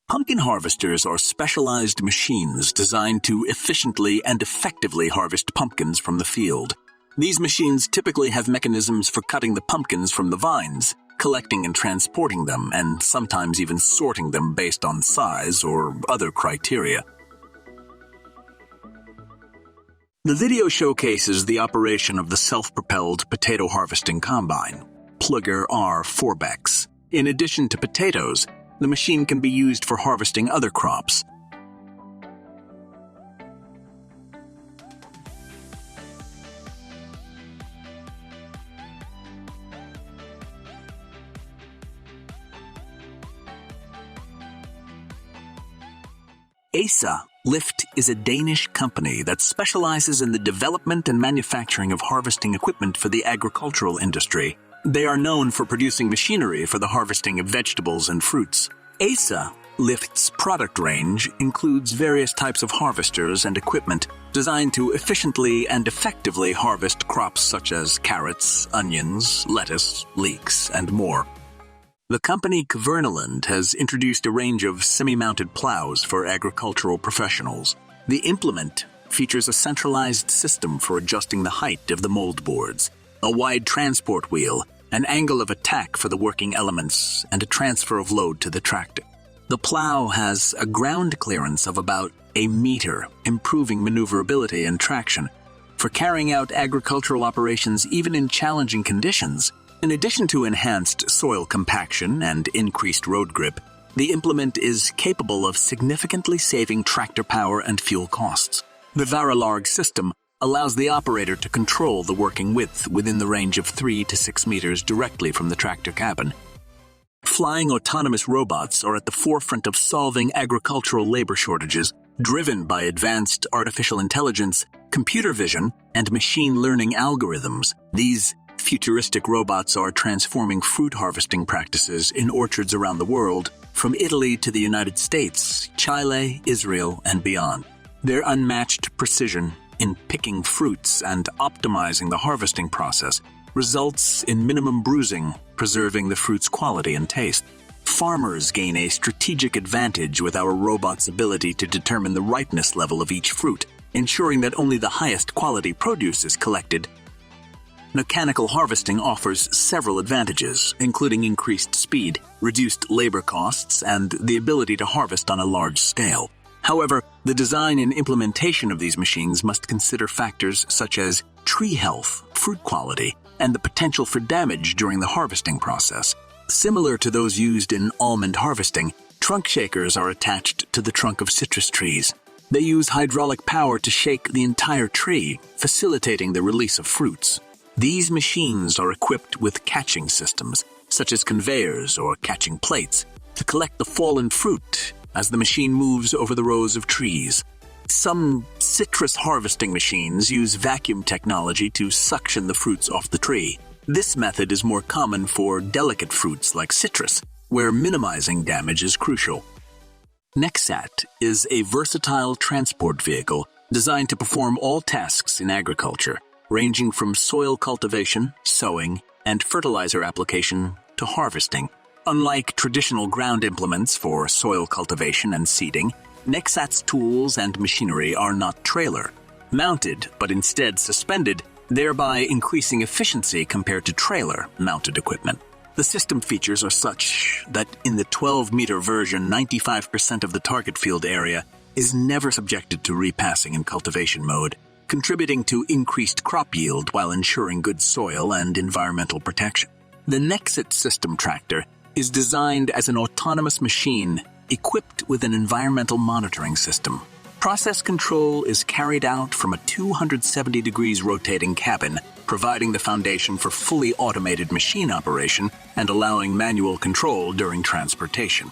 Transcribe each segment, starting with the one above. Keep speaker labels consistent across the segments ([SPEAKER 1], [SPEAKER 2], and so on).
[SPEAKER 1] Pumpkin harvesters are specialized machines designed to efficiently and effectively harvest pumpkins from the field. These machines typically have mechanisms for cutting the pumpkins from the vines, collecting and transporting them, and sometimes even sorting them based on size or other criteria. The video showcases the operation of the self-propelled potato harvesting combine, Plugger R4bex. In addition to potatoes, the machine can be used for harvesting other crops. ASA Lift is a Danish company that specializes in the development and manufacturing of harvesting equipment for the agricultural industry. They are known for producing machinery for the harvesting of vegetables and fruits. ASA Lift's product range includes various types of harvesters and equipment designed to efficiently and effectively harvest crops such as carrots, onions, lettuce, leeks, and more. The company Kverneland has introduced a range of semi-mounted plows for agricultural professionals. The implement features a centralized system for adjusting the height of the mold boards, a wide transport wheel, an angle of attack for the working elements, and a transfer of load to the tractor. The plow has a ground clearance of about a meter, improving maneuverability and traction. For carrying out agricultural operations even in challenging conditions, in addition to enhanced soil compaction and increased road grip, the implement is capable of significantly saving tractor power and fuel costs. The Varilarg system allows the operator to control the working width within the range of 3 to 6 meters directly from the tractor cabin. Flying autonomous robots are at the forefront of solving agricultural labor shortages, driven by advanced artificial intelligence, computer vision, and machine learning algorithms. These futuristic robots are transforming fruit harvesting practices in orchards around the world, from Italy to the United States, Chile, Israel, and beyond. Their unmatched precision in picking fruits and optimizing the harvesting process results in minimum bruising, preserving the fruit's quality and taste. Farmers gain a strategic advantage with our robot's ability to determine the ripeness level of each fruit, ensuring that only the highest quality produce is collected. Mechanical harvesting offers several advantages, including increased speed, reduced labor costs, and the ability to harvest on a large scale. However, the design and implementation of these machines must consider factors such as tree health, fruit quality, and the potential for damage during the harvesting process. Similar to those used in almond harvesting, trunk shakers are attached to the trunk of citrus trees. They use hydraulic power to shake the entire tree, facilitating the release of fruits. These machines are equipped with catching systems, such as conveyors or catching plates, to collect the fallen fruit as the machine moves over the rows of trees. Some citrus harvesting machines use vacuum technology to suction the fruits off the tree. This method is more common for delicate fruits like citrus, where minimizing damage is crucial. Nexat is a versatile transport vehicle designed to perform all tasks in agriculture, ranging from soil cultivation, sowing, and fertilizer application to harvesting. Unlike traditional ground implements for soil cultivation and seeding, Nexat's tools and machinery are not trailer-mounted, but instead suspended, thereby increasing efficiency compared to trailer-mounted equipment. The system features are such that in the 12-meter version, 95% of the target field area is never subjected to repassing in cultivation mode, contributing to increased crop yield while ensuring good soil and environmental protection. The Nexat system tractor is designed as an autonomous machine equipped with an environmental monitoring system. Process control is carried out from a 270 degrees rotating cabin, providing the foundation for fully automated machine operation and allowing manual control during transportation.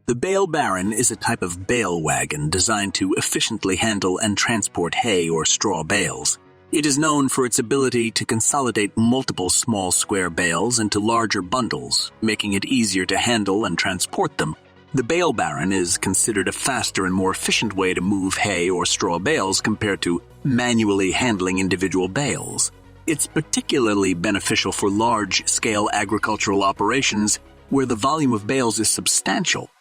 [SPEAKER 1] The bale baron is a type of bale wagon designed to efficiently handle and transport hay or straw bales. It is known for its ability to consolidate multiple small square bales into larger bundles, making it easier to handle and transport them. The bale baron is considered a faster and more efficient way to move hay or straw bales compared to manually handling individual bales. It's particularly beneficial for large-scale agricultural operations where the volume of bales is substantial.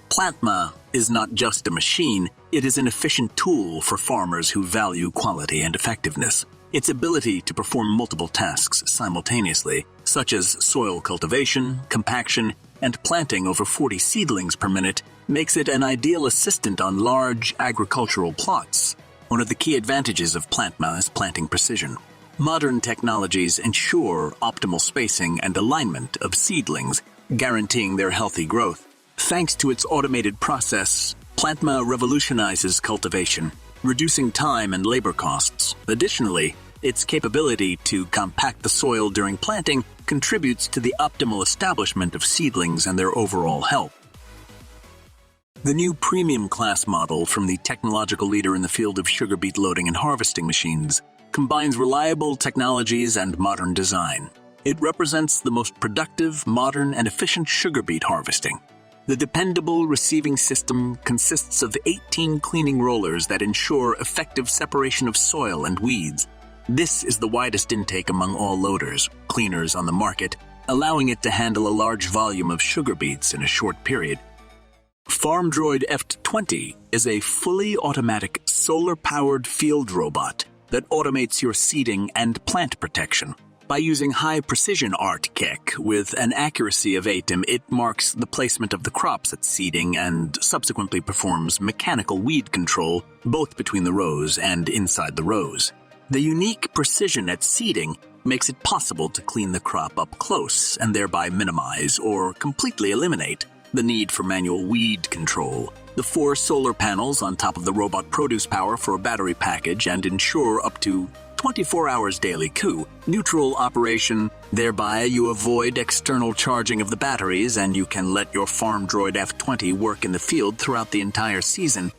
[SPEAKER 1] Plantma is not just a machine, it is an efficient tool for farmers who value quality and effectiveness. Its ability to perform multiple tasks simultaneously, such as soil cultivation, compaction, and planting over 40 seedlings per minute, makes it an ideal assistant on large agricultural plots. One of the key advantages of Plantma is planting precision. Modern technologies ensure optimal spacing and alignment of seedlings, guaranteeing their healthy growth. Thanks to its automated process, Plantma revolutionizes cultivation, reducing time and labor costs. Additionally, its capability to compact the soil during planting contributes to the optimal establishment of seedlings and their overall health. The new premium class model from the technological leader in the field of sugar beet loading and harvesting machines combines reliable technologies and modern design. It represents the most productive, modern, and efficient sugar beet harvesting. The dependable receiving system consists of 18 cleaning rollers that ensure effective separation of soil and weeds. This is the widest intake among all loaders, cleaners on the market, allowing it to handle a large volume of sugar beets in a short period. FarmDroid F20 is a fully automatic solar-powered field robot that automates your seeding and plant protection. By using high-precision art kick with an accuracy of ATEM, it marks the placement of the crops at seeding and subsequently performs mechanical weed control both between the rows and inside the rows. The unique precision at seeding makes it possible to clean the crop up close and thereby minimize or completely eliminate the need for manual weed control. The 4 solar panels on top of the robot produce power for a battery package and ensure up to 24 hours daily neutral operation. Thereby, you avoid external charging of the batteries and you can let your FarmDroid F20 work in the field throughout the entire season,